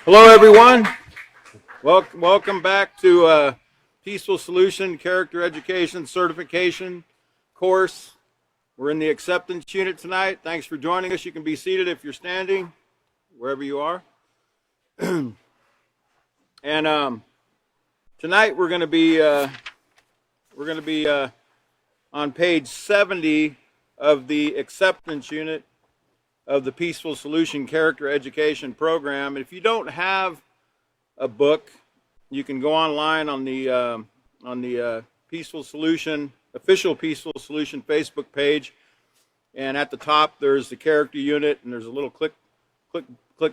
Hello, everyone. Welcome back to Peaceful Solution Character Education Certification course. We're in the acceptance unit tonight. Thanks for joining us. You can be seated if you're standing, wherever you are. And tonight we're going to be on page 70 of the acceptance unit of the Peaceful Solution Character Education Program. If you don't have a book, you can go online on the Peaceful Solution, official Peaceful Solution Facebook page, and at the top there's the character unit, and there's a little click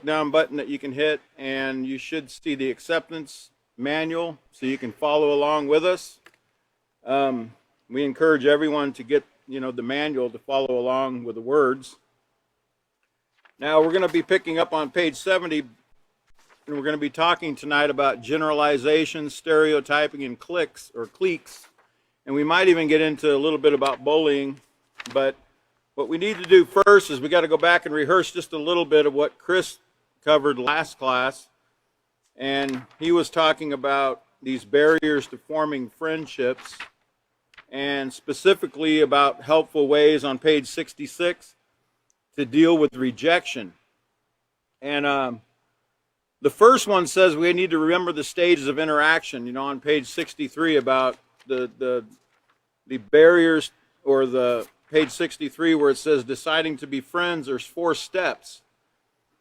down button that you can hit, and you should see the acceptance manual so you can follow along with us. We encourage everyone to get the manual to follow along with the words. Now we're going to be picking up on page 70, and we're going to be talking tonight about generalizations, stereotyping, and cliques. And we might even get into a little bit about bullying. But what we need to do first is we got to go back and rehearse just a little bit of what Chris covered last class. And he was talking about these barriers to forming friendships, and specifically about helpful ways on page 66 to deal with rejection. And the first one says we need to remember the stages of interaction, on page 63 about the barriers, or the page 63 where it says deciding to be friends, there's 4 steps.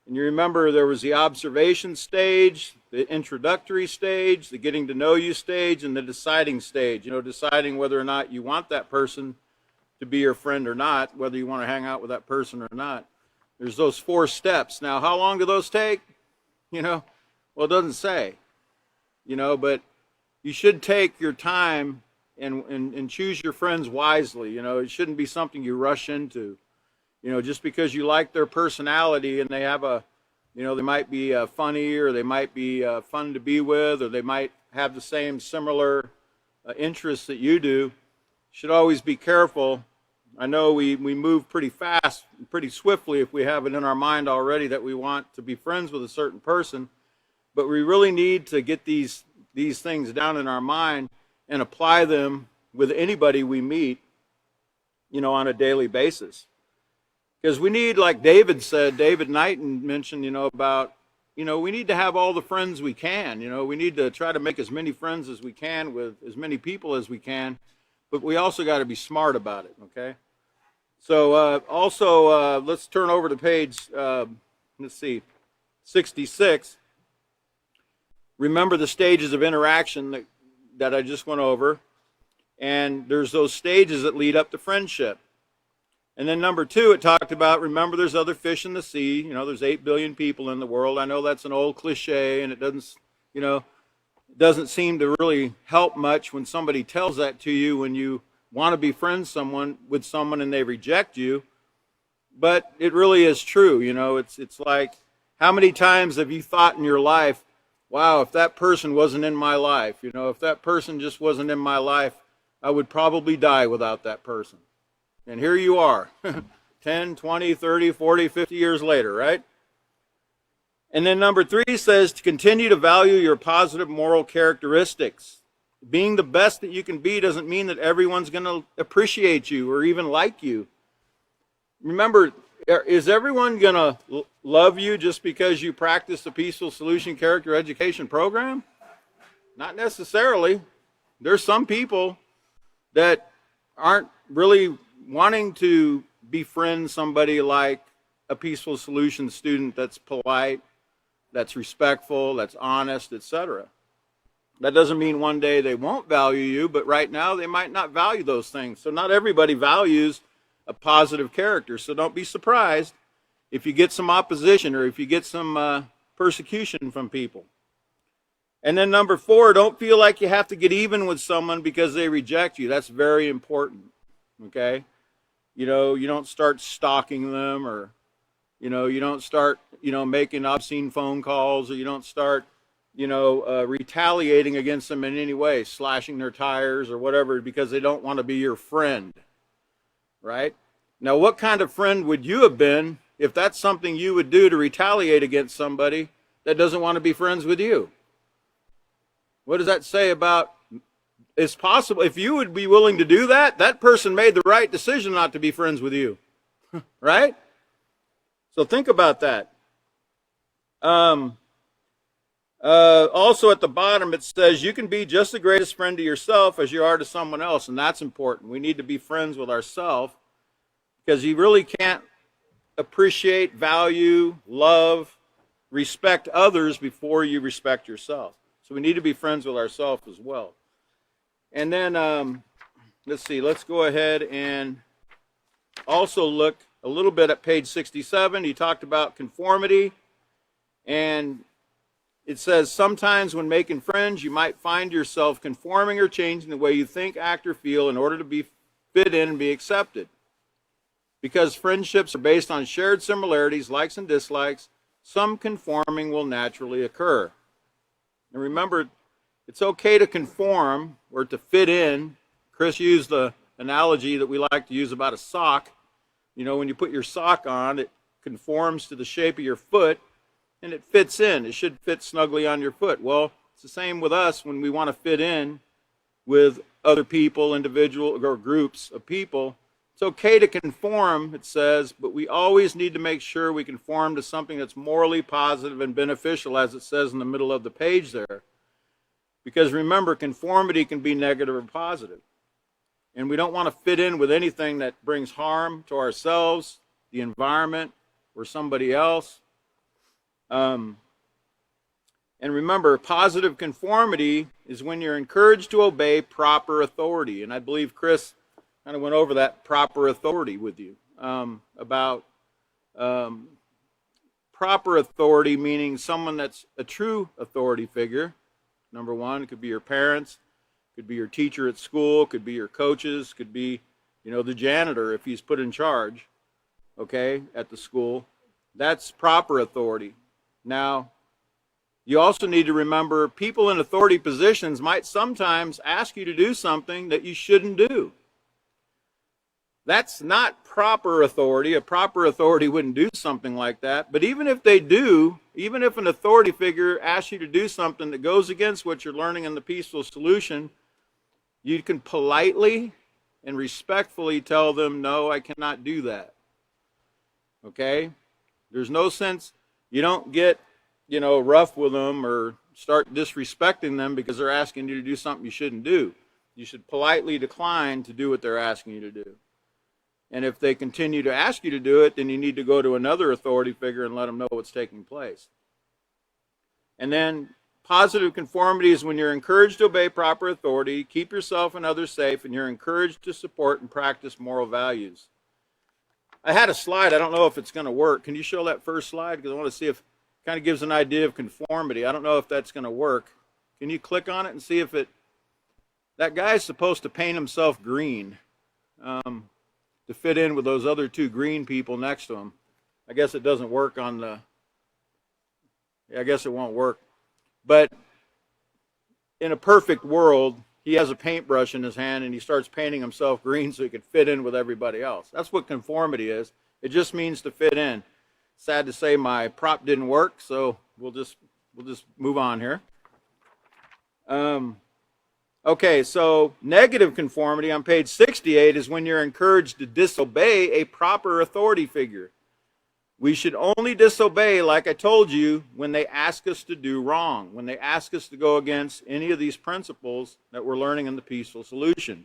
And you remember there was the observation stage, the introductory stage, the getting to know you stage, and the deciding stage, deciding whether or not you want that person to be your friend or not, whether you want to hang out with that person or not. There's those 4 steps. Now, how long do those take? Well, it doesn't say, but you should take your time and choose your friends wisely. It shouldn't be something you rush into. Just because you like their personality and they have they might be funny, or they might be fun to be with, or they might have the same similar interests that you do. You should always be careful. I know we move pretty fast, pretty swiftly if we have it in our mind already that we want to be friends with a certain person, but we really need to get these things down in our mind and apply them with anybody we meet, on a daily basis. Because we need, like David Knighton mentioned, about, we need to have all the friends we can. We need to try to make as many friends as we can with as many people as we can, but we also got to be smart about it, okay? So let's turn over to page, 66. Remember the stages of interaction that I just went over. And there's those stages that lead up to friendship. And then number 2, it talked about, remember there's other fish in the sea. There's 8 billion people in the world. I know that's an old cliche, and it doesn't seem to really help much when somebody tells that to you when you want to be friends with someone and they reject you. But it really is true. It's like, how many times have you thought in your life, wow, if that person wasn't in my life, if that person just wasn't in my life, I would probably die without that person. And here you are, 10, 20, 30, 40, 50 years later, right? And then number 3 says to continue to value your positive moral characteristics. Being the best that you can be doesn't mean that everyone's going to appreciate you or even like you. Remember, is everyone going to love you just because you practice the Peaceful Solution Character Education Program? Not necessarily. There's some people that aren't really wanting to befriend somebody like a Peaceful Solution student that's polite, that's respectful, that's honest, etc. That doesn't mean one day they won't value you, but right now they might not value those things. So not everybody values a positive character. So don't be surprised if you get some opposition or if you get some persecution from people. And then number 4, don't feel like you have to get even with someone because they reject you. That's very important, okay? You don't start stalking them, or, you don't start, making obscene phone calls, or you don't start, retaliating against them in any way, slashing their tires or whatever, because they don't want to be your friend, right? Now, what kind of friend would you have been if that's something you would do to retaliate against somebody that doesn't want to be friends with you? What does that say about, it's possible, if you would be willing to do that, that person made the right decision not to be friends with you. Right? So think about that. Also at the bottom it says you can be just the greatest friend to yourself as you are to someone else, and that's important. We need to be friends with ourselves, because you really can't appreciate, value, love, respect others before you respect yourself. So we need to be friends with ourselves as well. And then let's see, let's go ahead and also look a little bit at page 67. He talked about conformity, and it says sometimes when making friends you might find yourself conforming or changing the way you think, act, or feel in order to be fit in and be accepted. Because friendships are based on shared similarities, likes and dislikes, some conforming will naturally occur. And remember, it's okay to conform or to fit in. Chris used the analogy that we like to use about a sock. You know, when you put your sock on, it conforms to the shape of your foot, and it fits in. It should fit snugly on your foot. Well, it's the same with us when we want to fit in with other people, individual or groups of people. It's okay to conform, it says, but we always need to make sure we conform to something that's morally positive and beneficial, as it says in the middle of the page there. Because remember, conformity can be negative or positive. And we don't want to fit in with anything that brings harm to ourselves, the environment, or somebody else. And remember, positive conformity is when you're encouraged to obey proper authority. And I believe Chris kind of went over that proper authority with you, about proper authority meaning someone that's a true authority figure. Number one, it could be your parents, could be your teacher at school, could be your coaches, could be, you know, the janitor if he's put in charge, okay, at the school. That's proper authority. Now, you also need to remember people in authority positions might sometimes ask you to do something that you shouldn't do. That's not proper authority. A proper authority wouldn't do something like that. But even if they do, even if an authority figure asks you to do something that goes against what you're learning in the peaceful solution, you can politely and respectfully tell them, no, I cannot do that. Okay? There's no sense, you don't get, you know, rough with them or start disrespecting them because they're asking you to do something you shouldn't do. You should politely decline to do what they're asking you to do. And if they continue to ask you to do it, then you need to go to another authority figure and let them know what's taking place. And then positive conformity is when you're encouraged to obey proper authority, keep yourself and others safe, and you're encouraged to support and practice moral values. I had a slide. I don't know if it's going to work. Can you show that first slide? Because I want to see if it kind of gives an idea of conformity. I don't know if that's going to work. Can you click on it and see if it... That guy's supposed to paint himself green. To fit in with those other two green people next to him. I guess it doesn't work on the... I guess it won't work. But in a perfect world, he has a paintbrush in his hand and he starts painting himself green so he can fit in with everybody else. That's what conformity is. It just means to fit in. Sad to say my prop didn't work, so we'll just move on here. Okay, so negative conformity on page 68 is when you're encouraged to disobey a proper authority figure. We should only disobey, like I told you, when they ask us to do wrong, when they ask us to go against any of these principles that we're learning in the peaceful solution.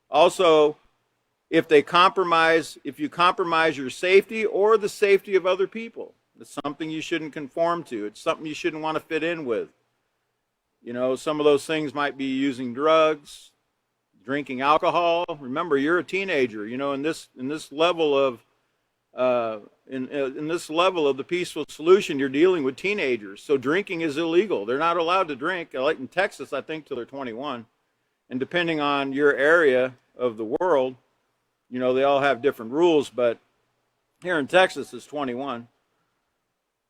Also, if you compromise your safety or the safety of other people, it's something you shouldn't conform to. It's something you shouldn't want to fit in with. You know, some of those things might be using drugs, drinking alcohol. Remember, you're a teenager. You know, in this level of in this level of the peaceful solution, you're dealing with teenagers. So drinking is illegal. They're not allowed to drink. Like in Texas, I think till they're 21. And depending on your area of the world, you know, they all have different rules. But here in Texas, it's 21.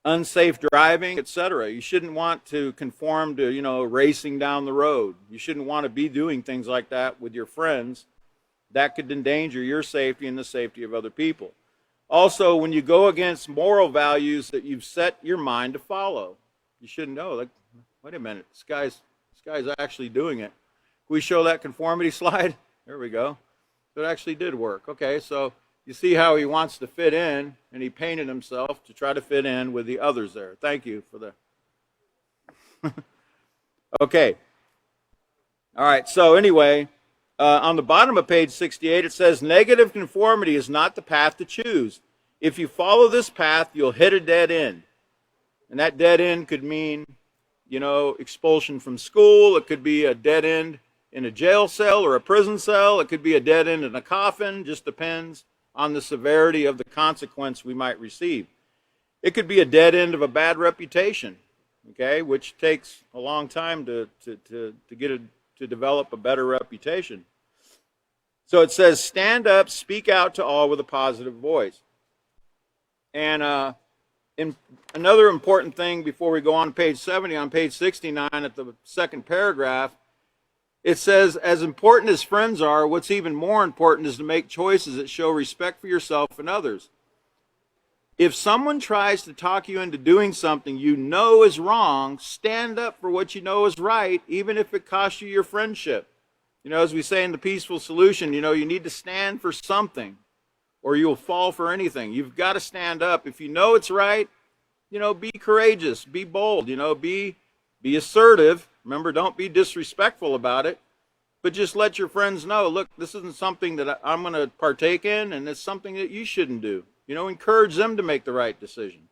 Unsafe driving, etc. You shouldn't want to conform to, you know, racing down the road. You shouldn't want to be doing things like that with your friends. That could endanger your safety and the safety of other people. Also, when you go against moral values that you've set your mind to follow. you shouldn't know. Like, wait a minute, this guy's actually doing it. Can we show that conformity slide? There we go. So it actually did work. Okay, so you see how he wants to fit in, and he painted himself to try to fit in with the others there. Thank you for the... Okay. All right, so anyway, on the bottom of page 68, it says, negative conformity is not the path to choose. If you follow this path, you'll hit a dead end. And that dead end could mean, you know, expulsion from school. It could be a dead end in a jail cell or a prison cell. It could be a dead end in a coffin. Just depends on the severity of the consequence we might receive. It could be a dead end of a bad reputation, okay, which takes a long time to develop a better reputation. So it says, stand up, speak out to all with a positive voice. And another important thing before we go on to page 70, on page 69 at the second paragraph, it says, as important as friends are, what's even more important is to make choices that show respect for yourself and others. If someone tries to talk you into doing something you know is wrong, stand up for what you know is right, even if it costs you your friendship. You know, as we say in the Peaceful Solution, you know, you need to stand for something or you'll fall for anything. You've got to stand up. If you know it's right, you know, be courageous, be bold, you know, be assertive. Remember, don't be disrespectful about it, but just let your friends know, look, this isn't something that I'm going to partake in, and it's something that you shouldn't do. You know, encourage them to make the right decision.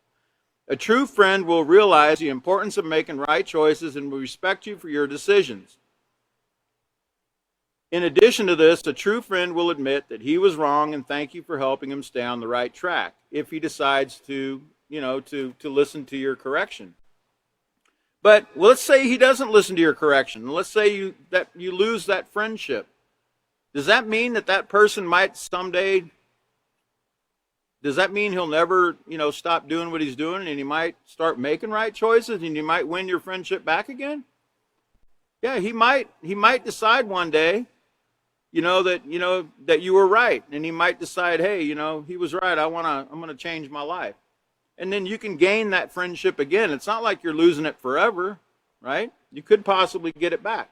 A true friend will realize the importance of making right choices and will respect you for your decisions. In addition to this, a true friend will admit that he was wrong and thank you for helping him stay on the right track if he decides to, you know, to listen to your correction. But let's say he doesn't listen to your correction. Let's say you lose that friendship. Does that mean that person might someday, does that mean he'll never, you know, stop doing what he's doing and he might start making right choices and you might win your friendship back again? Yeah, he might decide one day, you know, that you were right, and he might decide, hey, you know, he was right. I'm going to change my life. And then you can gain that friendship again. It's not like you're losing it forever, right? You could possibly get it back.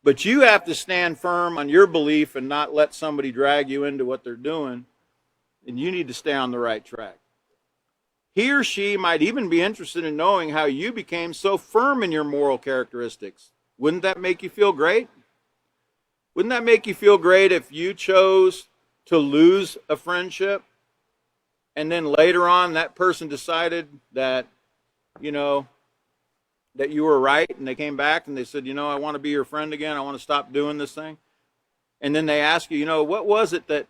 But you have to stand firm on your belief and not let somebody drag you into what they're doing. And you need to stay on the right track. He or she might even be interested in knowing how you became so firm in your moral characteristics. Wouldn't that make you feel great? Wouldn't that make you feel great if you chose to lose a friendship and then later on that person decided that, you know, that you were right, and they came back and they said, you know, I want to be your friend again. I want to stop doing this thing. And then they ask you, you know, what was it that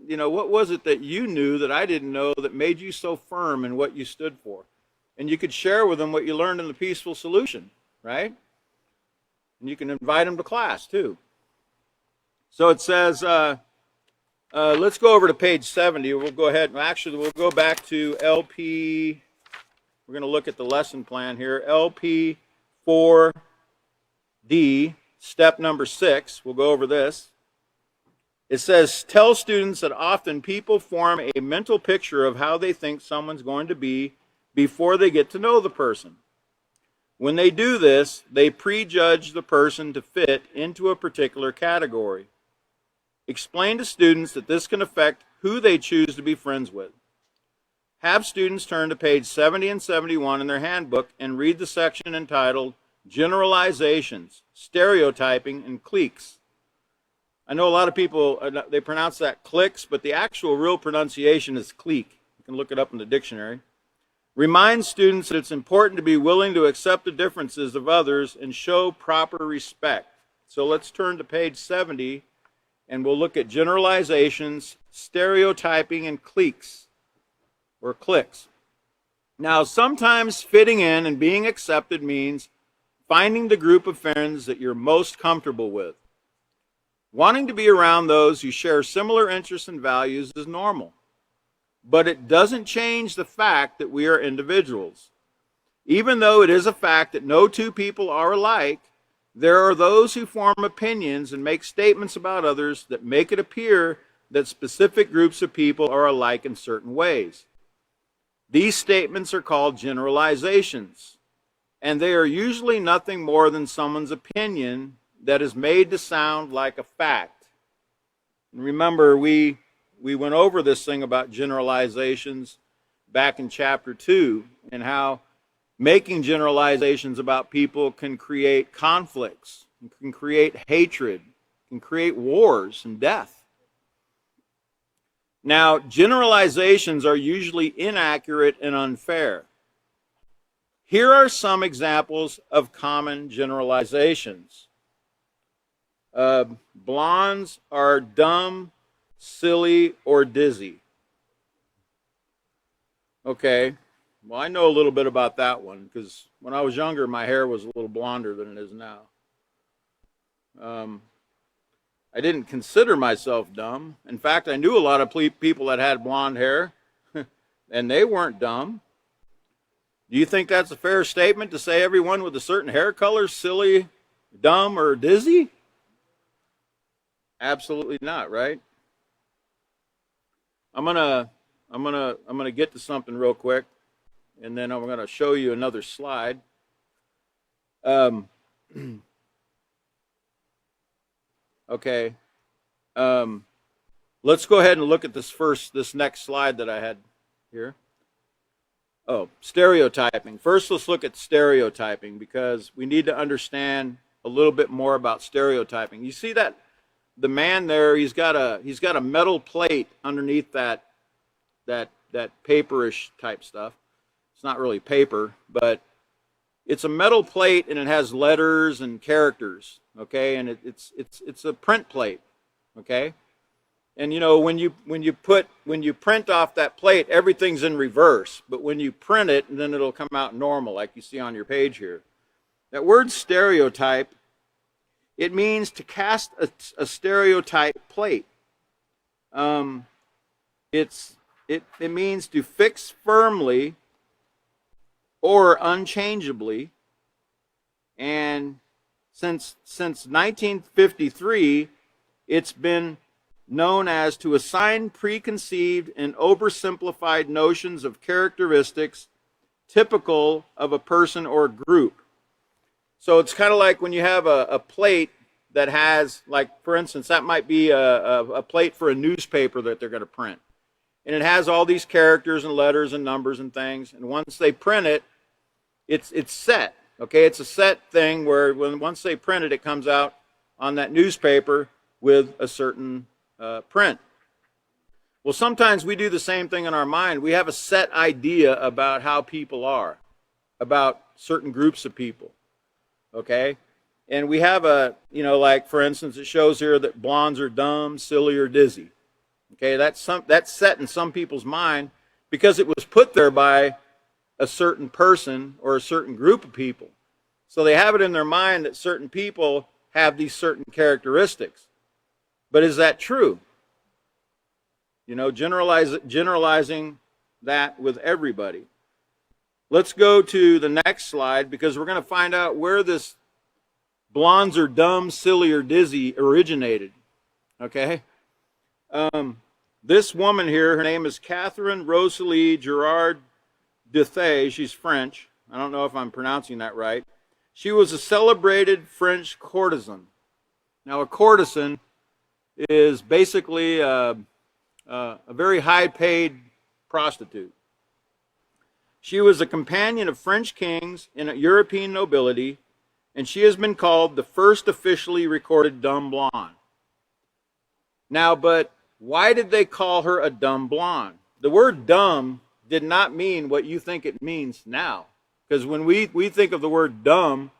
you knew that I didn't know that made you so firm in what you stood for? And you could share with them what you learned in the Peaceful Solution, right? And you can invite them to class too. So it says, let's go over to page 70. We'll go ahead. Actually, we'll go back to LP. We're going to look at the lesson plan here. LP 4D, step number 6. We'll go over this. It says, tell students that often people form a mental picture of how they think someone's going to be before they get to know the person. When they do this, they prejudge the person to fit into a particular category. Explain to students that this can affect who they choose to be friends with. Have students turn to page 70 and 71 in their handbook and read the section entitled Generalizations, Stereotyping, and Cliques. I know a lot of people, they pronounce that cliques, but the actual real pronunciation is clique. You can look it up in the dictionary. Remind students that it's important to be willing to accept the differences of others and show proper respect. So let's turn to page 70 and we'll look at generalizations, stereotyping, and cliques, or cliques. Now, sometimes fitting in and being accepted means finding the group of friends that you're most comfortable with. Wanting to be around those who share similar interests and values is normal, but it doesn't change the fact that we are individuals. Even though it is a fact that no two people are alike, there are those who form opinions and make statements about others that make it appear that specific groups of people are alike in certain ways. These statements are called generalizations. and they are usually nothing more than someone's opinion that is made to sound like a fact. And remember, we went over this thing about generalizations back in chapter 2, and how making generalizations about people can create conflicts, can create hatred, can create wars and death. Now, generalizations are usually inaccurate and unfair. Here are some examples of common generalizations. Blondes are dumb, silly, or dizzy. Okay, well, I know a little bit about that one, because when I was younger, my hair was a little blonder than it is now. I didn't consider myself dumb. In fact, I knew a lot of people that had blonde hair, and they weren't dumb. Do you think that's a fair statement to say everyone with a certain hair color is silly, dumb, or dizzy? Absolutely not, right? I'm gonna get to something real quick, and then I'm gonna show you another slide. Okay. Let's go ahead and look at this next slide that I had here. Oh, stereotyping. First, let's look at stereotyping, because we need to understand a little bit more about stereotyping. You see that the man there, he's got a metal plate underneath that paperish type stuff. It's not really paper, but it's a metal plate, and it has letters and characters. Okay, and it's a print plate. Okay, and you know, when you print off that plate, everything's in reverse. But when you print it, then it'll come out normal, like you see on your page here. That word stereotype, it means to cast a stereotype plate. It means to fix firmly or unchangeably. And since 1953, it's been known as to assign preconceived and oversimplified notions of characteristics typical of a person or group. So it's kind of like when you have a plate that has, like, for instance, that might be a plate for a newspaper that they're going to print. And it has all these characters and letters and numbers and things. And once they print it, it's set. Okay, it's a set thing where once they print it, it comes out on that newspaper with a certain print. Well, sometimes we do the same thing in our mind. We have a set idea about how people are, about certain groups of people. Okay, and we have like, for instance, it shows here that blondes are dumb, silly, or dizzy. Okay, that's set in some people's mind because it was put there by a certain person or a certain group of people. So they have it in their mind that certain people have these certain characteristics. But is that true? You know, generalizing that with everybody. Let's go to the next slide, because we're going to find out where this blondes are dumb, silly, or dizzy originated. Okay? This woman here, her name is Catherine Rosalie Girard Duthay. She's French. I don't know if I'm pronouncing that right. She was a celebrated French courtesan. Now, a courtesan is basically a very high-paid prostitute. She was a companion of French kings and European nobility, and she has been called the first officially recorded dumb blonde. Now, but why did they call her a dumb blonde? The word dumb did not mean what you think it means now. Because when we think of the word dumb,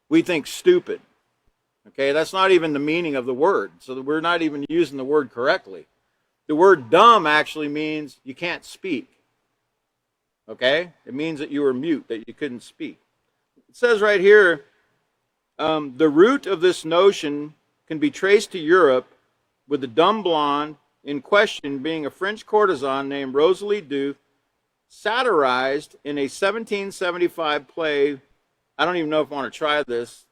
we think stupid. Okay, that's not even the meaning of the word. So we're not even using the word correctly. The word dumb actually means you can't speak. Okay? It means that you were mute, that you couldn't speak. It says right here, the root of this notion can be traced to Europe, with the dumb blonde in question being a French courtesan named Rosalie Duthe, satirized in a 1775 play. I don't even know if I want to try this.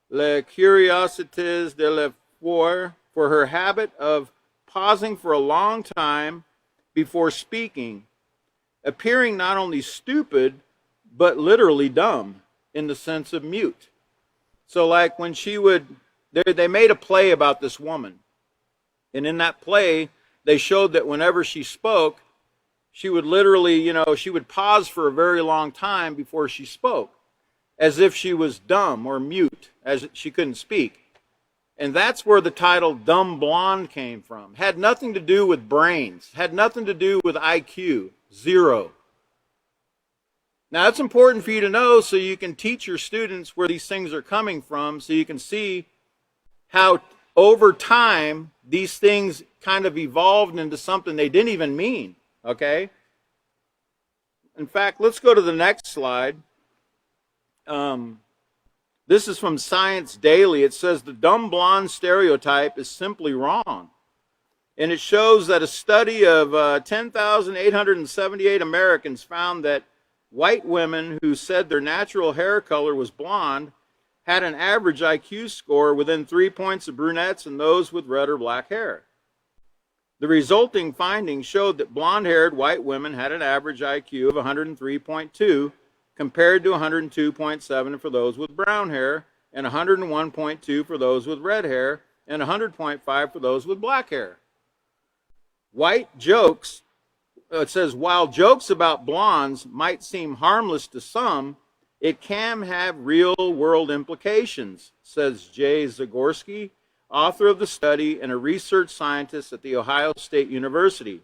Les Curiosités de la Foire, for her habit of pausing for a long time before speaking, appearing not only stupid, but literally dumb. in the sense of mute. So like when she would, they made a play about this woman. And in that play, they showed that whenever she spoke, she would literally, she would pause for a very long time before she spoke, as if she was dumb or mute, as she couldn't speak. And that's where the title Dumb Blonde came from. Had nothing to do with brains, had nothing to do with IQ, zero. Now, it's important for you to know so you can teach your students where these things are coming from, so you can see how over time these things kind of evolved into something they didn't even mean, okay? In fact, let's go to the next slide. This is from Science Daily. It says the dumb blonde stereotype is simply wrong. And it shows that a study of 10,878 Americans found that white women who said their natural hair color was blonde had an average IQ score within 3 points of brunettes and those with red or black hair. The resulting findings showed that blonde-haired white women had an average IQ of 103.2 compared to 102.7 for those with brown hair and 101.2 for those with red hair and 100.5 for those with black hair. It says, while jokes about blondes might seem harmless to some, it can have real-world implications, says Jay Zagorski, author of the study and a research scientist at The Ohio State University.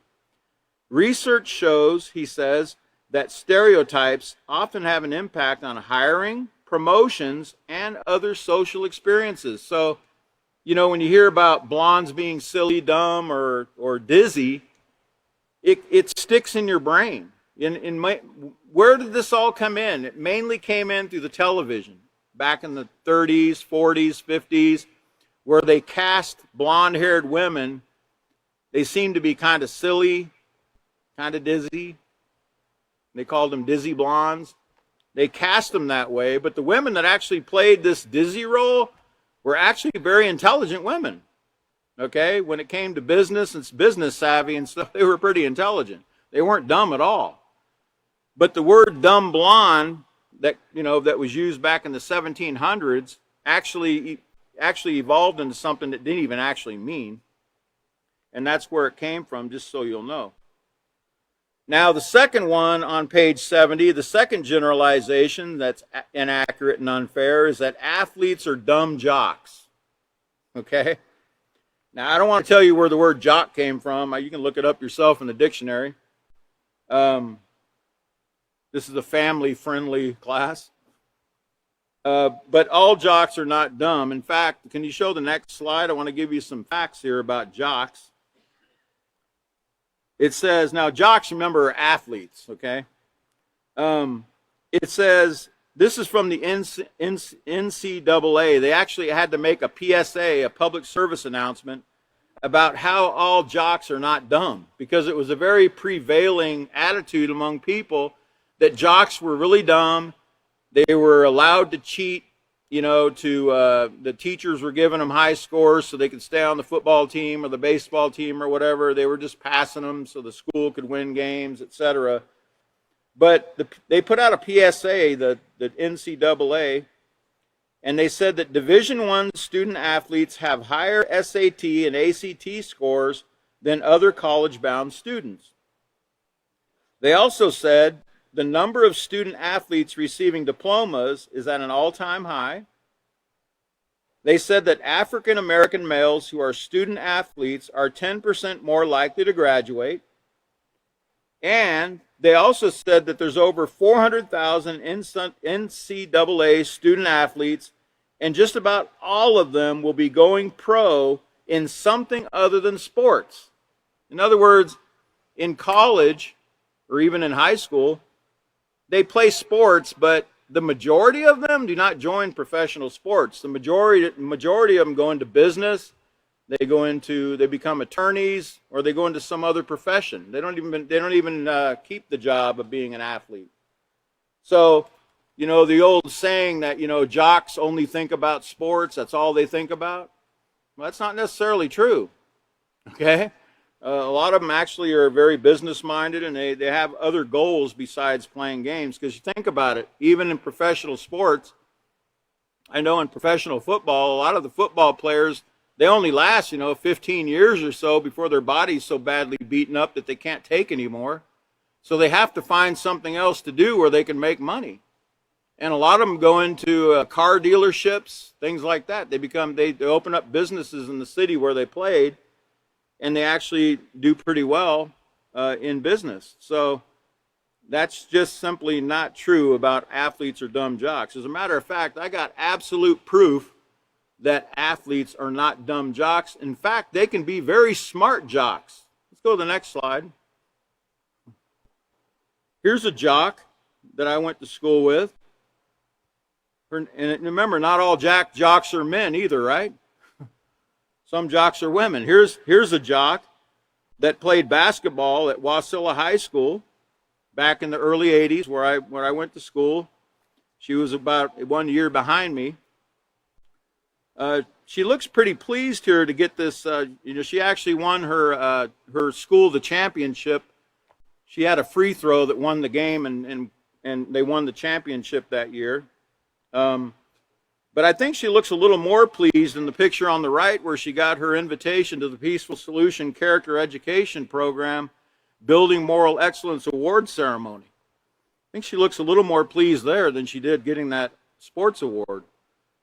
Research shows, he says, that stereotypes often have an impact on hiring, promotions, and other social experiences. So, when you hear about blondes being silly, dumb, or dizzy, it sticks in your brain. Where did this all come in? It mainly came in through the television back in the 30s, 40s, 50s, where they cast blonde-haired women. They seemed to be kind of silly, kind of dizzy. They called them dizzy blondes. They cast them that way, but the women that actually played this dizzy role were actually very intelligent women. Okay, when it came to business and business savvy and stuff, they were pretty intelligent. They weren't dumb at all. But the word dumb blonde that was used back in the 1700s actually evolved into something that didn't even actually mean. And that's where it came from, just so you'll know. Now, the second one on page 70, the second generalization that's inaccurate and unfair is that athletes are dumb jocks. Okay? Now, I don't want to tell you where the word jock came from. You can look it up yourself in the dictionary. This is a family-friendly class. But all jocks are not dumb. In fact, can you show the next slide? I want to give you some facts here about jocks. It says, now jocks, remember, are athletes, okay? It says, this is from the NCAA. They actually had to make a PSA, a public service announcement, about how all jocks are not dumb, because it was a very prevailing attitude among people that jocks were really dumb. They were allowed to cheat, the teachers were giving them high scores so they could stay on the football team or the baseball team or whatever. They were just passing them so the school could win games, etc. But they put out a PSA, the NCAA, and they said that Division I student athletes have higher SAT and ACT scores than other college-bound students. They also said the number of student athletes receiving diplomas is at an all-time high. They said that African American males who are student athletes are 10% more likely to graduate. And they also said that there's over 400,000 NCAA student athletes, and just about all of them will be going pro in something other than sports. In other words, in college or even in high school, they play sports, but the majority of them do not join professional sports. The majority of them go into business. They become attorneys, or they go into some other profession. They don't even keep the job of being an athlete. So, the old saying that jocks only think about sports. That's all they think about. Well, that's not necessarily true. Okay, A lot of them actually are very business minded, and they have other goals besides playing games. Because you think about it, even in professional sports, I know in professional football, a lot of the football players, they only last, 15 years or so before their body's so badly beaten up that they can't take anymore. So they have to find something else to do where they can make money. And a lot of them go into car dealerships, things like that. They open up businesses in the city where they played, and they actually do pretty well in business. So that's just simply not true about athletes or dumb jocks. As a matter of fact, I got absolute proof that athletes are not dumb jocks. In fact, they can be very smart jocks. Let's go to the next slide. Here's a jock that I went to school with. And remember, not all jocks are men either, right? Some jocks are women. Here's a jock that played basketball at Wasilla High School back in the early 80s where I went to school. She was about 1 year behind me. She looks pretty pleased here to get this. She actually won her school the championship. She had a free throw that won the game, and they won the championship that year. But I think she looks a little more pleased in the picture on the right where she got her invitation to the Peaceful Solution Character Education Program Building Moral Excellence Award Ceremony. I think she looks a little more pleased there than she did getting that sports award.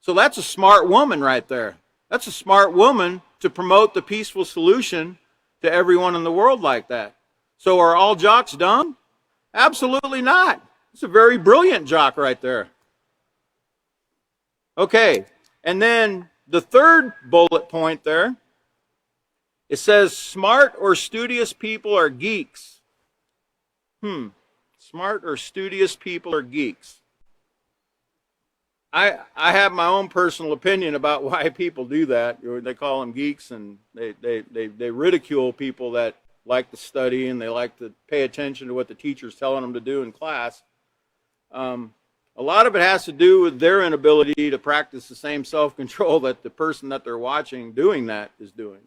So that's a smart woman right there. That's a smart woman to promote the peaceful solution to everyone in the world like that. So are all jocks dumb? Absolutely not. It's a very brilliant jock right there. Okay, and then the third bullet point there, it says smart or studious people are geeks. Smart or studious people are geeks. I have my own personal opinion about why people do that. They call them geeks, and they ridicule people that like to study and they like to pay attention to what the teacher's telling them to do in class. A lot of it has to do with their inability to practice the same self-control that the person that they're watching doing that is doing.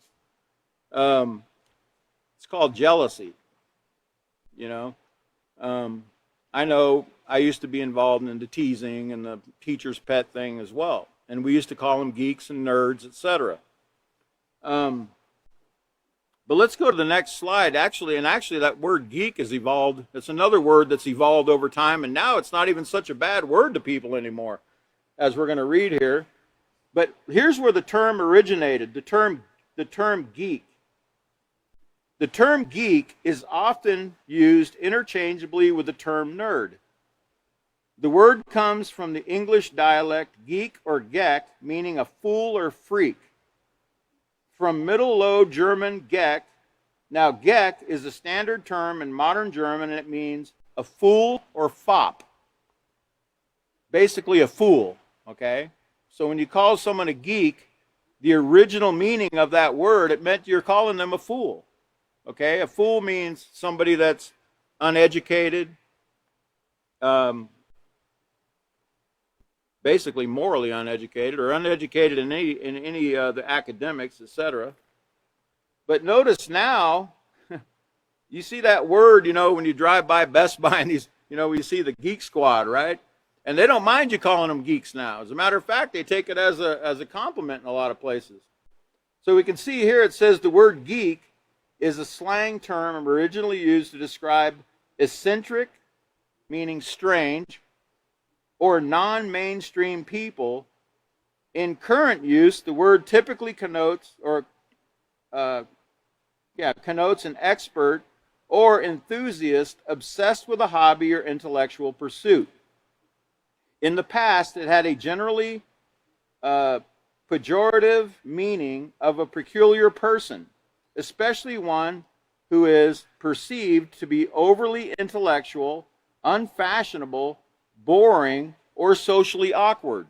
It's called jealousy. I know I used to be involved in the teasing and the teacher's pet thing as well. And we used to call them geeks and nerds, etc. But let's go to the next slide. Actually, that word geek has evolved. It's another word that's evolved over time, and now it's not even such a bad word to people anymore, as we're going to read here. But here's where the term originated, the term geek. The term geek is often used interchangeably with the term nerd. The word comes from the English dialect geek or geck, meaning a fool or freak. From Middle Low German geck. Now geck is a standard term in modern German, and it means a fool or fop. Basically a fool, okay? So when you call someone a geek, the original meaning of that word, it meant you're calling them a fool, okay? A fool means somebody that's uneducated, basically morally uneducated, or uneducated in any the academics, etc. But notice now, you see that word, when you drive by Best Buy and these, you see the Geek Squad, right? And they don't mind you calling them geeks now. As a matter of fact, they take it as a compliment in a lot of places. So we can see here it says the word geek is a slang term originally used to describe eccentric, meaning strange, or non-mainstream people. In current use, the word typically connotes an expert or enthusiast obsessed with a hobby or intellectual pursuit. In the past, it had a generally pejorative meaning of a peculiar person, especially one who is perceived to be overly intellectual, unfashionable, boring, or socially awkward.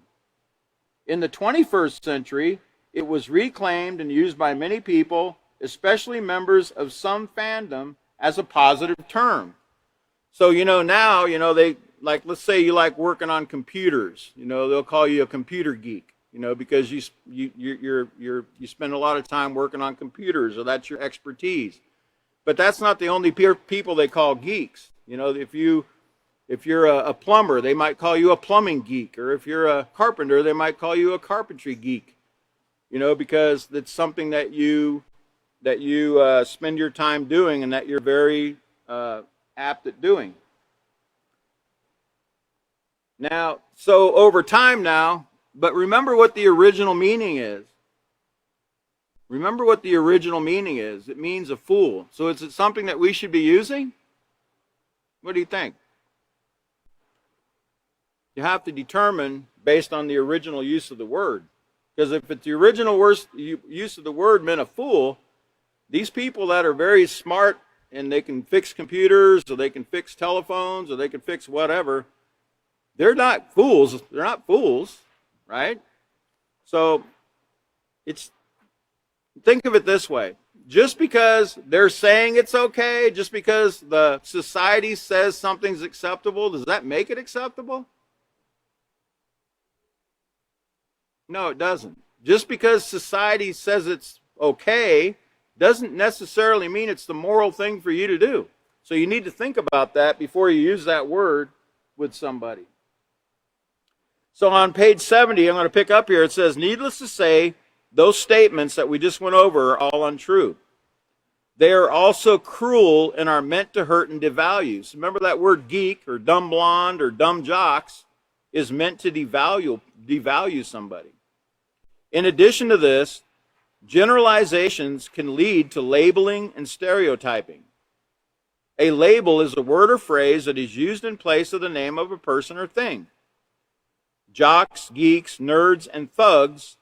In the 21st century, it was reclaimed and used by many people, especially members of some fandom, as a positive term. So, now, they, like, let's say you like working on computers, they'll call you a computer geek, because you spend a lot of time working on computers, or that's your expertise. But that's not the only people they call geeks. You know, if you're a plumber, they might call you a plumbing geek, or if you're a carpenter, they might call you a carpentry geek. You know, because it's something that you spend your time doing and that you're very apt at doing. Now, so over time now, but remember what the original meaning is. Remember what the original meaning is. It means a fool. So is it something that we should be using? What do you think? You have to determine based on the original use of the word. Because if it's the original use of the word meant a fool, these people that are very smart and they can fix computers or they can fix telephones or they can fix whatever, they're not fools. They're not fools, right? So think of it this way. Just because they're saying it's okay, just because the society says something's acceptable, does that make it acceptable? No, it doesn't. Just because society says it's okay doesn't necessarily mean it's the moral thing for you to do. So you need to think about that before you use that word with somebody. So on page 70, I'm going to pick up here. It says, needless to say, those statements that we just went over are all untrue. They are also cruel and are meant to hurt and devalue. So remember that word geek or dumb blonde or dumb jocks is meant to devalue somebody. In addition to this, generalizations can lead to labeling and stereotyping. A label is a word or phrase that is used in place of the name of a person or thing. Jocks, geeks, nerds, and thugs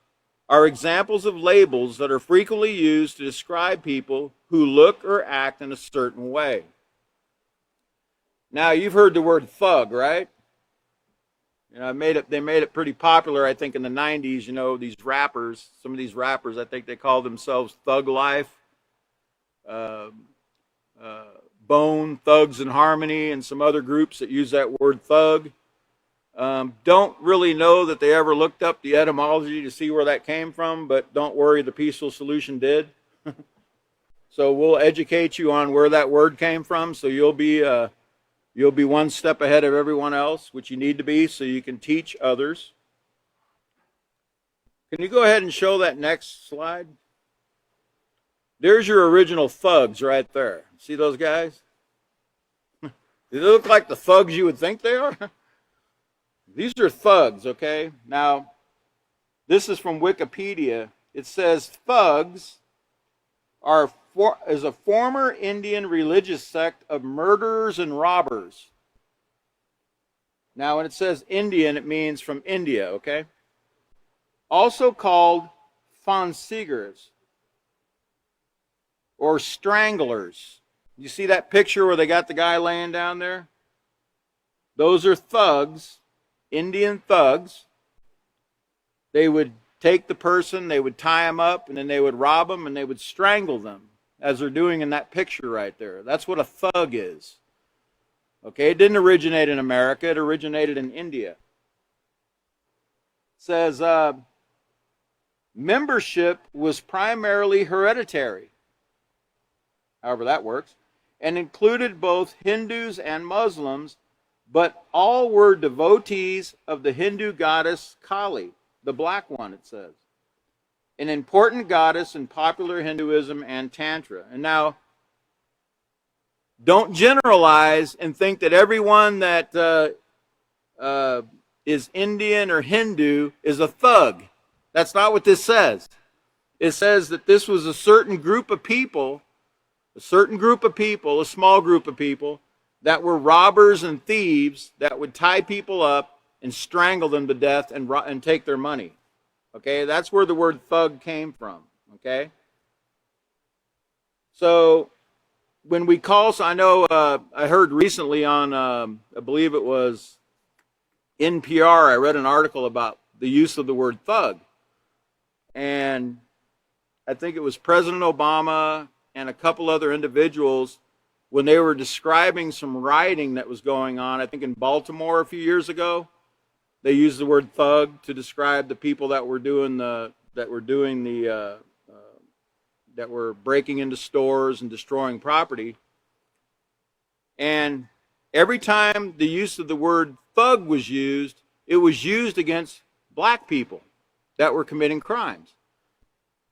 are examples of labels that are frequently used to describe people who look or act in a certain way. Now, you've heard the word thug, right? You know, they made it pretty popular, I think, in the 90s. You know, these rappers, some of these rappers, I think they call themselves Thug Life, Bone, Thugs and Harmony, and some other groups that use that word thug. Don't really know that they ever looked up the etymology to see where that came from, but don't worry, the Peaceful Solution did. So we'll educate you on where that word came from, so you'll be one step ahead of everyone else, which you need to be, so you can teach others. Can you go ahead and show that next slide? There's your original thugs right there. See those guys? Do they look like the thugs you would think they are? These are thugs, okay? Now, this is from Wikipedia. It says thugs is a former Indian religious sect of murderers and robbers. Now, when it says Indian, it means from India, okay? Also called fansigers or stranglers. You see that picture where they got the guy laying down there? Those are thugs, Indian thugs. They would take the person, they would tie them up, and then they would rob them, and they would strangle them, as they're doing in that picture right there. That's what a thug is. Okay, it didn't originate in America, it originated in India. It says, membership was primarily hereditary, however that works, and included both Hindus and Muslims, but all were devotees of the Hindu goddess Kali, the black one, it says. An important goddess in popular Hinduism and Tantra. And now, don't generalize and think that everyone that is Indian or Hindu is a thug. That's not what this says. It says that this was a certain group of people, a small group of people, that were robbers and thieves that would tie people up and strangle them to death and take their money. Okay, that's where the word thug came from. Okay, so when we call, so I know I heard recently on, I believe it was NPR, I read an article about the use of the word thug. And I think it was President Obama and a couple other individuals, when they were describing some rioting that was going on, I think in Baltimore a few years ago, they used the word thug to describe the people that were doing the that were breaking into stores and destroying property. And every time the use of the word thug was used, it was used against black people that were committing crimes.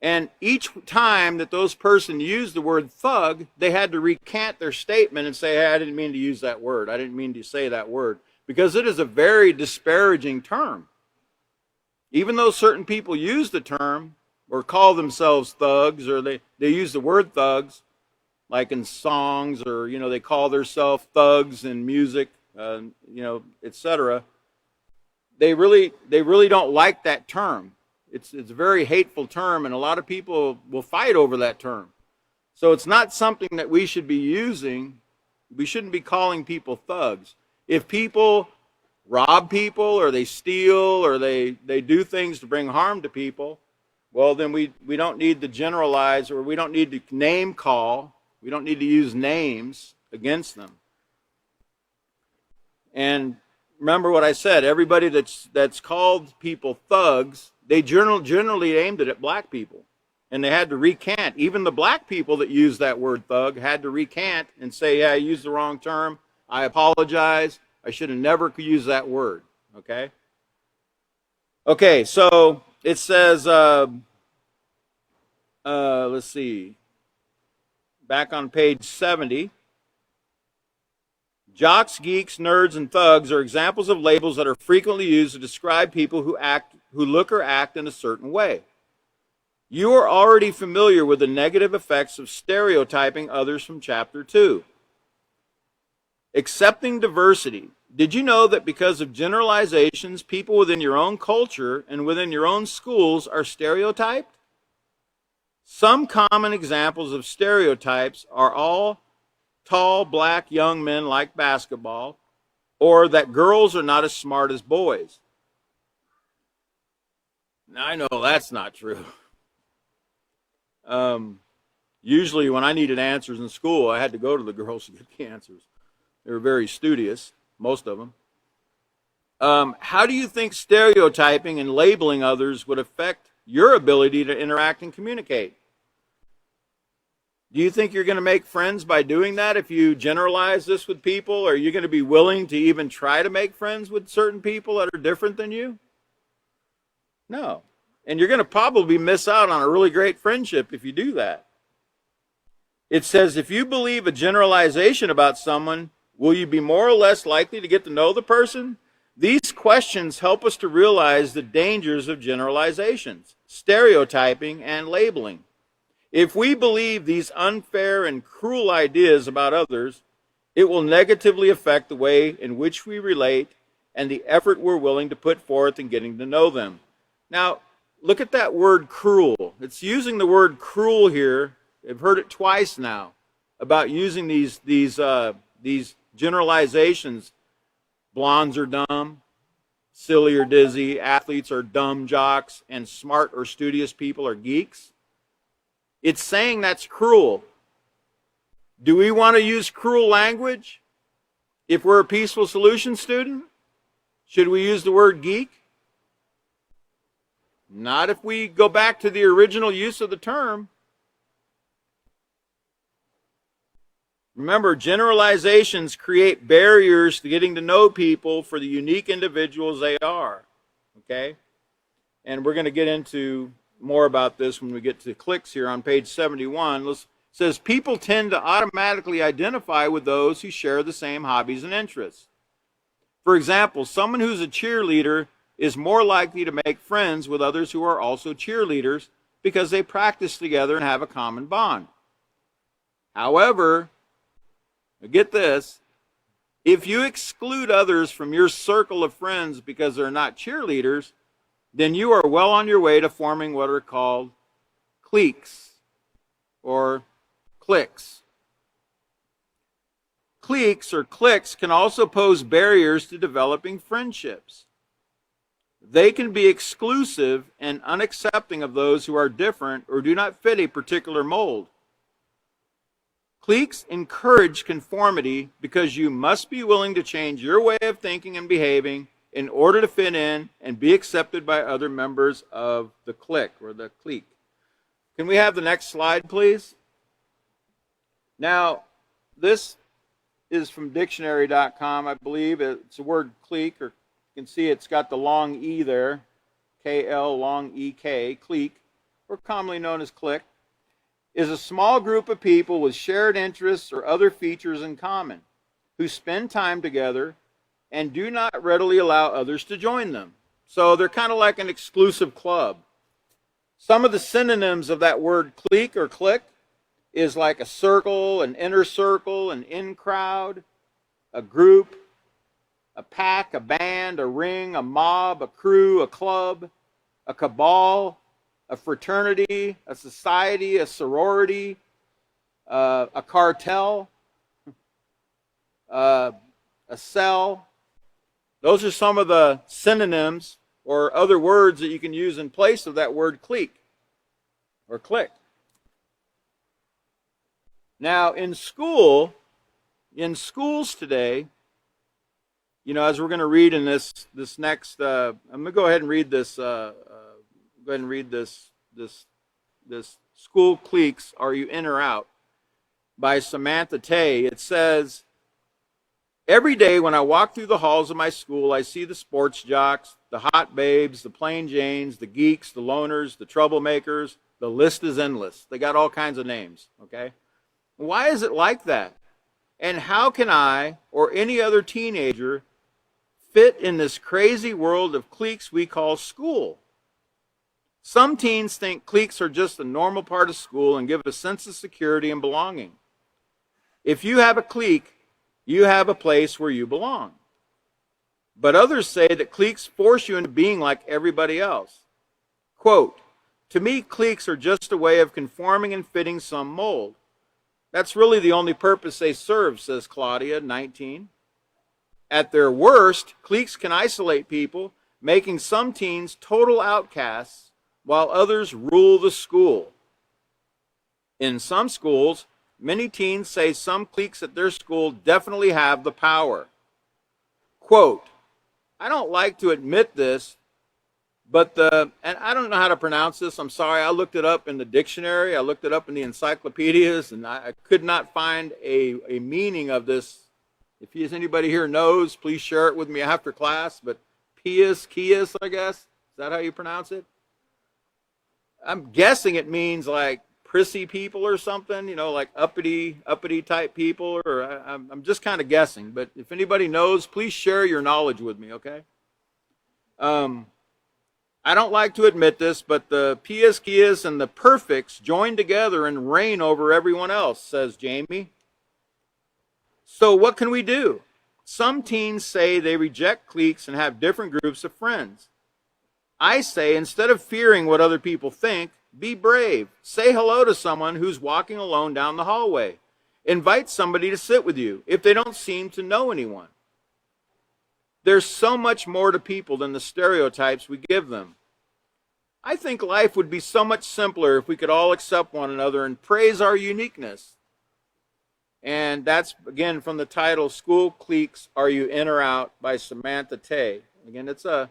And each time that those persons used the word thug, they had to recant their statement and say, hey, I didn't mean to use that word. I didn't mean to say that word. Because it is a very disparaging term. Even though certain people use the term or call themselves thugs, or they use the word thugs, like in songs, or, they call themselves thugs in music, etc. They really don't like that term. It's a very hateful term, and a lot of people will fight over that term. So it's not something that we should be using. We shouldn't be calling people thugs. If people rob people, or they steal, or they do things to bring harm to people, well, then we don't need to generalize, or we don't need to name call. We don't need to use names against them. And remember what I said, everybody that's called people thugs, they generally aimed it at black people. And they had to recant. Even the black people that used that word thug had to recant and say, yeah, I used the wrong term. I apologize. I should have never used that word. Okay? Okay, so it says, let's see. Back on page 70. Jocks, geeks, nerds, and thugs are examples of labels that are frequently used to describe people who look or act in a certain way. You are already familiar with the negative effects of stereotyping others from Chapter 2. Accepting diversity. Did you know that because of generalizations, people within your own culture and within your own schools are stereotyped? Some common examples of stereotypes are all tall, black young men like basketball, or that girls are not as smart as boys. Now, I know that's not true. Usually when I needed answers in school, I had to go to the girls to get the answers. They were very studious, most of them. How do you think stereotyping and labeling others would affect your ability to interact and communicate? Do you think you're going to make friends by doing that if you generalize this with people? Are you going to be willing to even try to make friends with certain people that are different than you? No. And you're going to probably miss out on a really great friendship if you do that. It says, if you believe a generalization about someone, will you be more or less likely to get to know the person? These questions help us to realize the dangers of generalizations, stereotyping, and labeling. If we believe these unfair and cruel ideas about others, it will negatively affect the way in which we relate and the effort we're willing to put forth in getting to know them. Now, look at that word cruel. It's using the word cruel here. I've heard it twice now about using these generalizations. Blondes are dumb, silly or dizzy, athletes are dumb jocks, and smart or studious people are geeks. It's saying that's cruel. Do we want to use cruel language if we're a peaceful solution student? Should we use the word geek? Not if we go back to the original use of the term. Remember, generalizations create barriers to getting to know people for the unique individuals they are. Okay? And we're going to get into more about this when we get to clicks here on page 71. It says, people tend to automatically identify with those who share the same hobbies and interests. For example, someone who's a cheerleader is more likely to make friends with others who are also cheerleaders because they practice together and have a common bond. However, get this, if you exclude others from your circle of friends because they're not cheerleaders, then you are well on your way to forming what are called cliques or cliques. Cliques or cliques can also pose barriers to developing friendships. They can be exclusive and unaccepting of those who are different or do not fit a particular mold. Cliques encourage conformity because you must be willing to change your way of thinking and behaving in order to fit in and be accepted by other members of the clique or the clique. Can we have the next slide, please? Now, this is from dictionary.com, I believe. It's the word clique, or you can see it's got the long E there, K-L, long E-K, clique, or commonly known as clique, is a small group of people with shared interests or other features in common, who spend time together and do not readily allow others to join them. So they're kind of like an exclusive club. Some of the synonyms of that word clique or clique is like a circle, an inner circle, an in crowd, a group, a pack, a band, a ring, a mob, a crew, a club, a cabal, a fraternity, a society, a sorority, a cartel, a cell. Those are some of the synonyms or other words that you can use in place of that word clique or clique. Now, in schools today, you know, as we're going to read in this next, I'm going to go ahead and read this. Go ahead and read this School Cliques, Are You In or Out? By Samantha Tay. It says, every day when I walk through the halls of my school, I see the sports jocks, the hot babes, the plain Janes, the geeks, the loners, the troublemakers. The list is endless. They got all kinds of names, okay? Why is it like that? And how can I or any other teenager fit in this crazy world of cliques we call school? Some teens think cliques are just a normal part of school and give a sense of security and belonging. If you have a clique, you have a place where you belong. But others say that cliques force you into being like everybody else. Quote, to me, cliques are just a way of conforming and fitting some mold. That's really the only purpose they serve, says Claudia, 19. At their worst, cliques can isolate people, making some teens total outcasts, while others rule the school. In some schools, many teens say some cliques at their school definitely have the power. Quote, I don't like to admit this, but and I don't know how to pronounce this, I'm sorry, I looked it up in the dictionary, I looked it up in the encyclopedias, and I could not find a meaning of this. If anybody here knows, please share it with me after class, but PSCEP, I guess, is that how you pronounce it? I'm guessing it means like prissy people or something, you know, like uppity type people, or I'm just kind of guessing, but if anybody knows, please share your knowledge with me, okay? I don't like to admit this, but the PSCEP and the perfects join together and reign over everyone else, says Jamie. So what can we do? Some teens say they reject cliques and have different groups of friends. I say, instead of fearing what other people think, be brave. Say hello to someone who's walking alone down the hallway. Invite somebody to sit with you if they don't seem to know anyone. There's so much more to people than the stereotypes we give them. I think life would be so much simpler if we could all accept one another and praise our uniqueness. And that's, again, from the title, School Cliques, Are You In or Out? By Samantha Tay. Again, it's a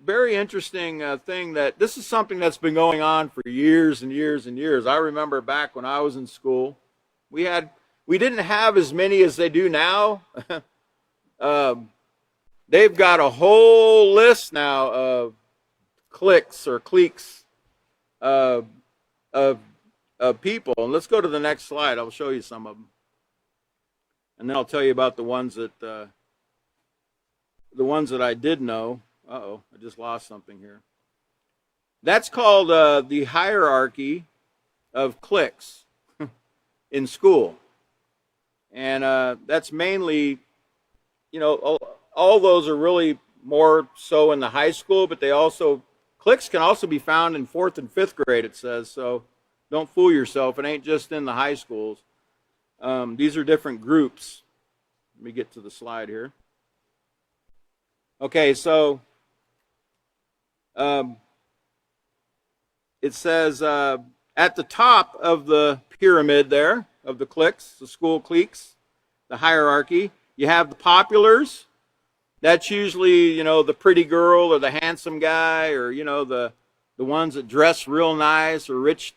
very interesting thing that this is something that's been going on for years and years and years. I remember back when I was in school, we didn't have as many as they do now. They've got a whole list now of cliques or cliques of people. And let's go to the next slide. I'll show you some of them, and then I'll tell you about the ones that I did know. Uh-oh, I just lost something here. That's called the hierarchy of cliques in school. And that's mainly, you know, all those are really more so in the high school, but cliques can also be found in 4th and 5th grade, it says. So don't fool yourself. It ain't just in the high schools. These are different groups. Let me get to the slide here. Okay, so it says at the top of the pyramid there, of the cliques, the school cliques, the hierarchy, you have the populars. That's usually, you know, the pretty girl or the handsome guy, or, you know, the the ones that dress real nice or rich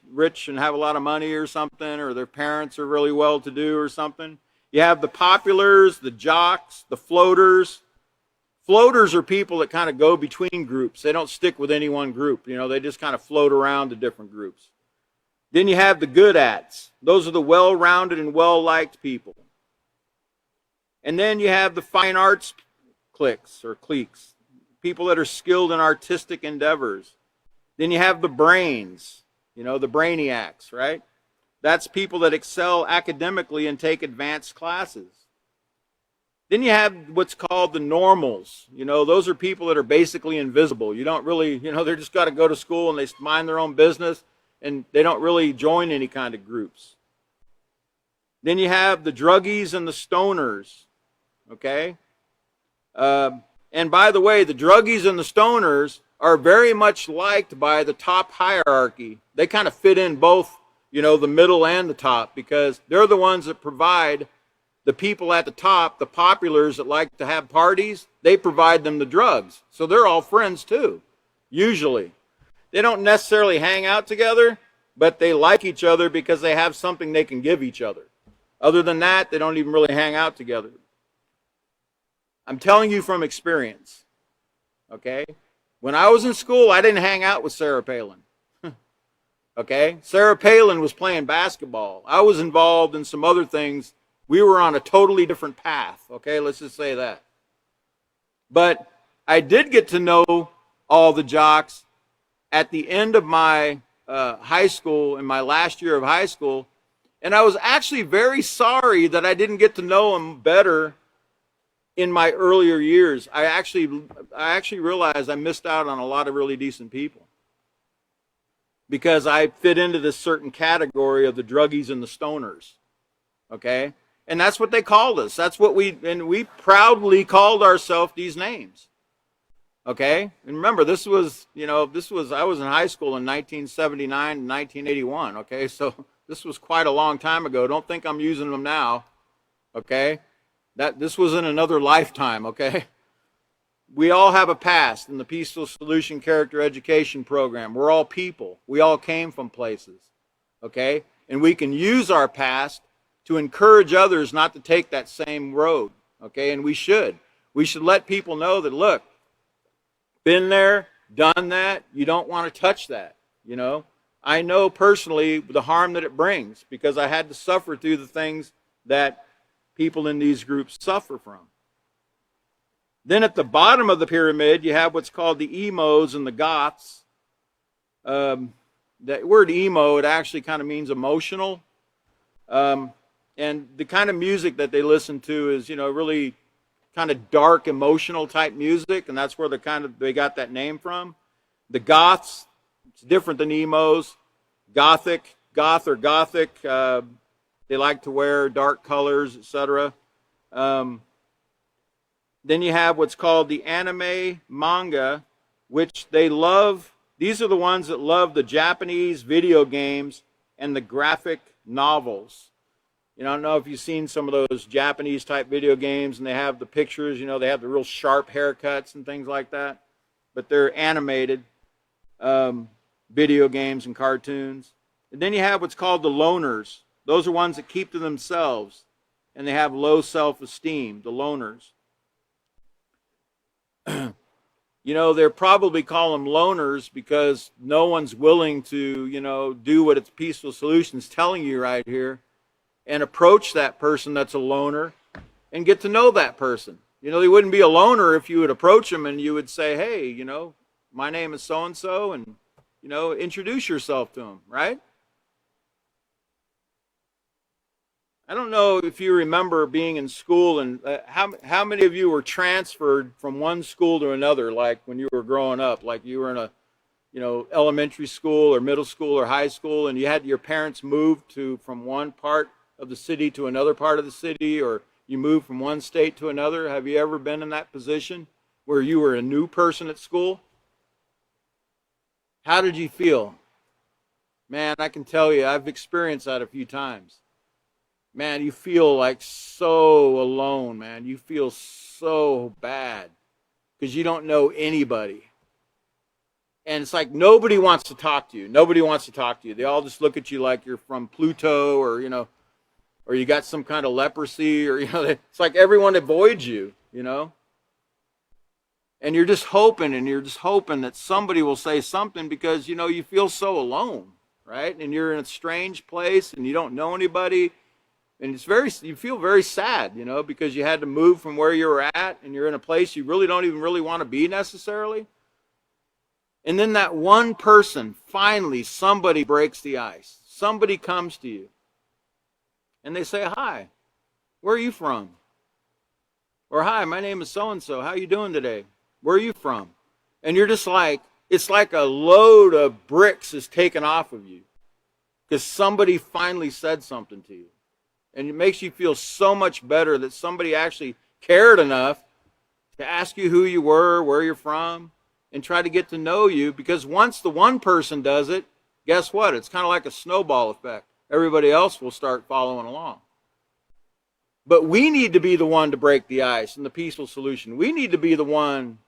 and have a lot of money or something, or their parents are really well-to-do or something. You have the populars, the jocks, the floaters. Floaters are people that kind of go between groups. They don't stick with any one group. They just kind of float around to different groups. Then you have the good-ats. Those are the well-rounded and well-liked people. And then you have the fine arts cliques, people that are skilled in artistic endeavors. Then you have the brains, the brainiacs, right? That's people that excel academically and take advanced classes. Then you have what's called the normals. Those are people that are basically invisible. You don't really, they're just got to go to school and they mind their own business and they don't really join any kind of groups. Then you have the druggies and the stoners, okay? And by the way, the druggies and the stoners are very much liked by the top hierarchy. They kind of fit in both, the middle and the top, because they're the ones that provide the people at the top, the populars that like to have parties, they provide them the drugs. So they're all friends too, usually. They don't necessarily hang out together, but they like each other because they have something they can give each other. Other than that, they don't even really hang out together. I'm telling you from experience, okay? When I was in school, I didn't hang out with Sarah Palin. Okay? Sarah Palin was playing basketball. I was involved in some other things. We were on a totally different path, okay? Let's just say that. But I did get to know all the jocks at the end of my high school, in my last year of high school, and I was actually very sorry that I didn't get to know them better in my earlier years. I actually realized I missed out on a lot of really decent people because I fit into this certain category of the druggies and the stoners, okay? And that's what they called us. That's what we proudly called ourselves these names, okay? And remember, I was in high school in 1979 and 1981, okay? So this was quite a long time ago. Don't think I'm using them now, okay? This was in another lifetime, okay? We all have a past in the Peaceful Solution Character Education Program. We're all people. We all came from places, okay? And we can use our past to encourage others not to take that same road, okay? And we should. We should let people know that, look, been there, done that, you don't want to touch that, I know personally the harm that it brings because I had to suffer through the things that people in these groups suffer from. Then at the bottom of the pyramid, you have what's called the emos and the goths. That word emo, it actually kind of means emotional. And the kind of music that they listen to is, really kind of dark, emotional type music, and that's where they got that name from. The goths, it's different than emos. Goth or gothic, they like to wear dark colors, etc. Then you have what's called the anime manga, which they love. These are the ones that love the Japanese video games and the graphic novels. I don't know if you've seen some of those Japanese type video games and they have the pictures, they have the real sharp haircuts and things like that. But they're animated video games and cartoons. And then you have what's called the loners. Those are ones that keep to themselves and they have low self-esteem, the loners. They're probably call them loners because no one's willing to, do what it's Peaceful Solutions telling you right here and approach that person that's a loner and get to know that person. They wouldn't be a loner if you would approach them and you would say, hey, my name is so-and-so and, introduce yourself to them, right? I don't know if you remember being in school and how many of you were transferred from one school to another, like when you were growing up, like you were in a, elementary school or middle school or high school, and you had your parents move from one part of the city to another part of the city, or you moved from one state to another. Have you ever been in that position where you were a new person at school? How did you feel? Man, I can tell you, I've experienced that a few times. Man, you feel like so alone, man. You feel so bad because you don't know anybody. And it's like nobody wants to talk to you. Nobody wants to talk to you. They all just look at you like you're from Pluto, or or you got some kind of leprosy, or it's like everyone avoids you, And you're just hoping that somebody will say something, because you feel so alone, right? And you're in a strange place and you don't know anybody, and you feel very sad, because you had to move from where you were at, and you're in a place you really don't even really want to be necessarily. And then that one person, finally, somebody breaks the ice. Somebody comes to you. And they say, "Hi, where are you from?" Or, "Hi, my name is so-and-so. How are you doing today? Where are you from?" And you're just like, it's like a load of bricks is taken off of you, because somebody finally said something to you. And it makes you feel so much better that somebody actually cared enough to ask you who you were, where you're from, and try to get to know you. Because once the one person does it, guess what? It's kind of like a snowball effect. Everybody else will start following along. But we need to be the one to break the ice and the peaceful solution. We need to be the one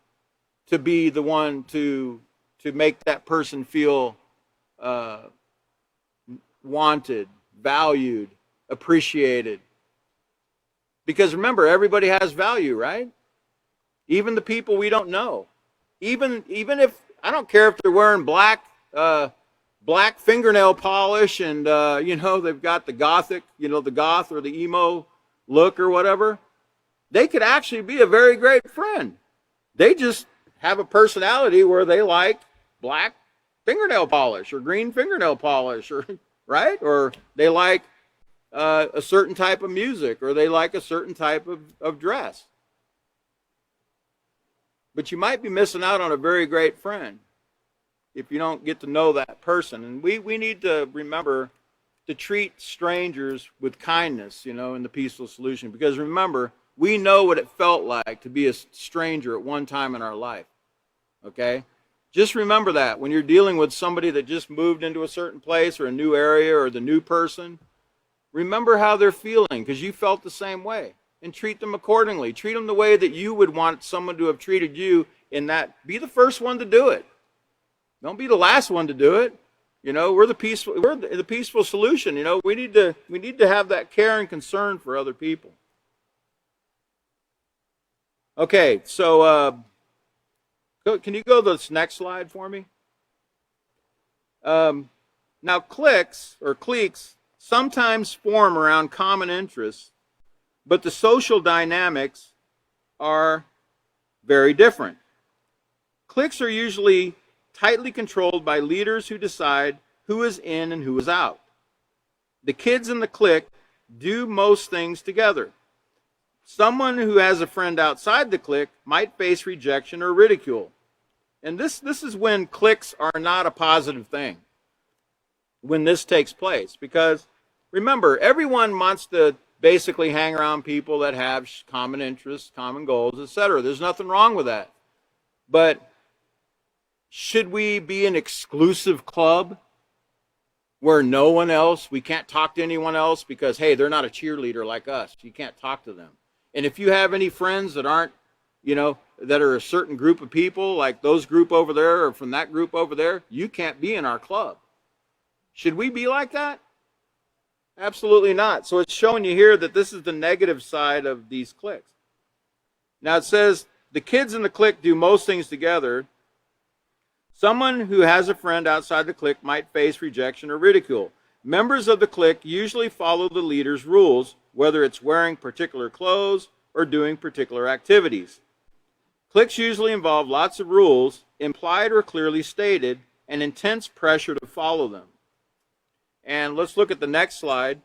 to make that person feel wanted, valued, appreciated. Because remember, everybody has value, right? Even the people we don't know. Even if, I don't care if they're wearing black fingernail polish, and they've got the gothic, the goth or the emo look or whatever, they could actually be a very great friend. They just have a personality where they like black fingernail polish or green fingernail polish, or right? Or they like a certain type of music, or they like a certain type of dress. But you might be missing out on a very great friend if you don't get to know that person. And we need to remember to treat strangers with kindness, in the peaceful solution. Because remember, we know what it felt like to be a stranger at one time in our life. Okay? Just remember that when you're dealing with somebody that just moved into a certain place or a new area, or the new person, remember how they're feeling, because you felt the same way. And treat them accordingly. Treat them the way that you would want someone to have treated you. In that, be the first one to do it. Don't be the last one to do it. We're the peaceful solution. We need to have that care and concern for other people. Okay, so can you go to this next slide for me? Now, cliques sometimes form around common interests, but the social dynamics are very different. Cliques are usually tightly controlled by leaders who decide who is in and who is out. The kids in the clique do most things together. Someone who has a friend outside the clique might face rejection or ridicule. And this is when cliques are not a positive thing, when this takes place. Because remember, everyone wants to basically hang around people that have common interests, common goals, etc. There's nothing wrong with that. But should we be an exclusive club where no one else, we can't talk to anyone else because, hey, they're not a cheerleader like us. You can't talk to them. And if you have any friends that aren't, that are a certain group of people, like those group over there or from that group over there, you can't be in our club. Should we be like that? Absolutely not. So it's showing you here that this is the negative side of these cliques. Now it says the kids in the clique do most things together. Someone who has a friend outside the clique might face rejection or ridicule. Members of the clique usually follow the leader's rules, whether it's wearing particular clothes or doing particular activities. Cliques usually involve lots of rules, implied or clearly stated, and intense pressure to follow them. And let's look at the next slide.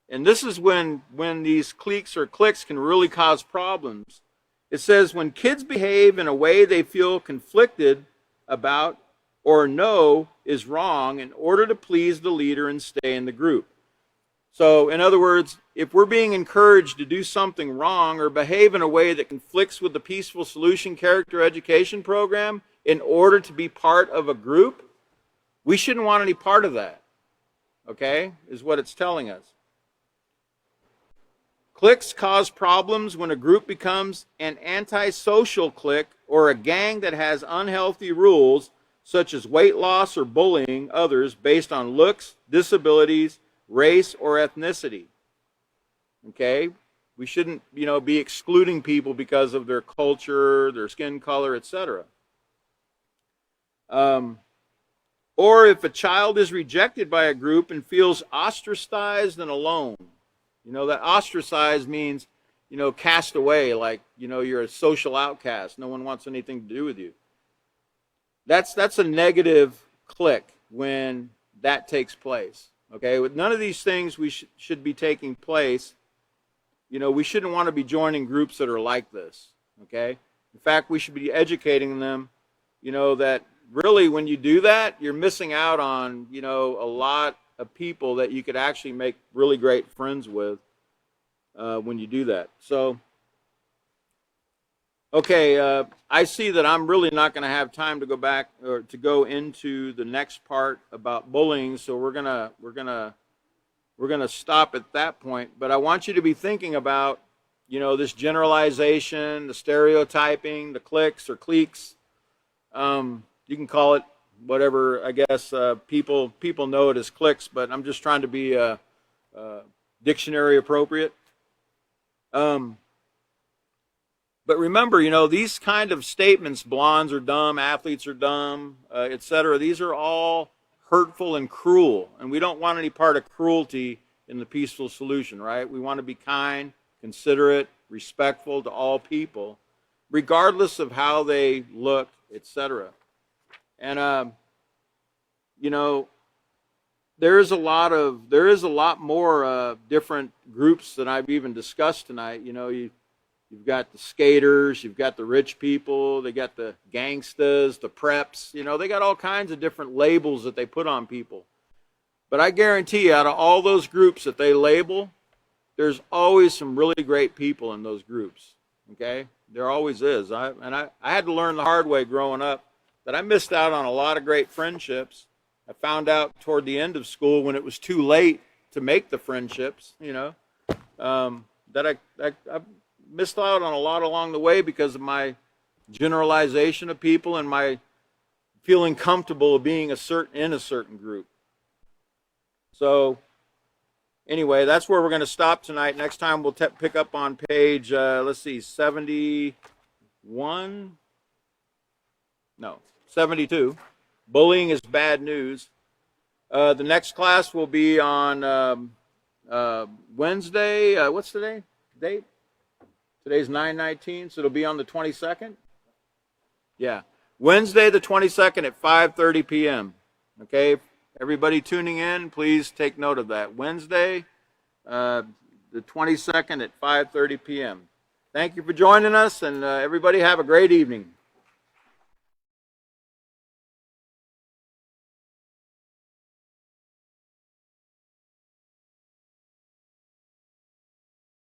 And this is when these cliques or cliques can really cause problems. It says when kids behave in a way they feel conflicted about or know is wrong in order to please the leader and stay in the group. So in other words, if we're being encouraged to do something wrong or behave in a way that conflicts with the Peaceful Solution Character Education Program in order to be part of a group, we shouldn't want any part of that. Okay, is what it's telling us. Cliques cause problems when a group becomes an antisocial clique or a gang that has unhealthy rules such as weight loss or bullying others based on looks, disabilities, race, or ethnicity. Okay? We shouldn't, be excluding people because of their culture, their skin color, etc. Or if a child is rejected by a group and feels ostracized and alone. That ostracized means, cast away, like, you're a social outcast. No one wants anything to do with you. That's a negative click when that takes place. Okay, with none of these things should be taking place. We shouldn't want to be joining groups that are like this. Okay, in fact, we should be educating them. That really, when you do that, you're missing out on a lot of people that you could actually make really great friends with when you do that. So. Okay, I see that I'm really not going to have time to go back or to go into the next part about bullying, so we're gonna stop at that point. But I want you to be thinking about, this generalization, the stereotyping, the cliques or cliques. You can call it whatever. I guess people know it as cliques, but I'm just trying to be dictionary appropriate. But remember, these kind of statements, blondes are dumb, athletes are dumb, etc., these are all hurtful and cruel. And we don't want any part of cruelty in the peaceful solution, right? We want to be kind, considerate, respectful to all people, regardless of how they look, etc. And, there is a lot more different groups that I've even discussed tonight. You've got the skaters, you've got the rich people, they got the gangstas, the preps, they got all kinds of different labels that they put on people. But I guarantee you, out of all those groups that they label, there's always some really great people in those groups, okay? There always is. I had to learn the hard way growing up that I missed out on a lot of great friendships. I found out toward the end of school when it was too late to make the friendships, that I missed out on a lot along the way because of my generalization of people and my feeling comfortable being in a certain group. So anyway, that's where we're going to stop tonight. Next time we'll pick up on page 72. Bullying is bad news. The next class will be on Wednesday. What's the date? Today's 9/19, so it'll be on the 22nd? Yeah. Wednesday the 22nd at 5:30 p.m. Okay? Everybody tuning in, please take note of that. Wednesday, the 22nd at 5:30 p.m. Thank you for joining us, and everybody have a great evening.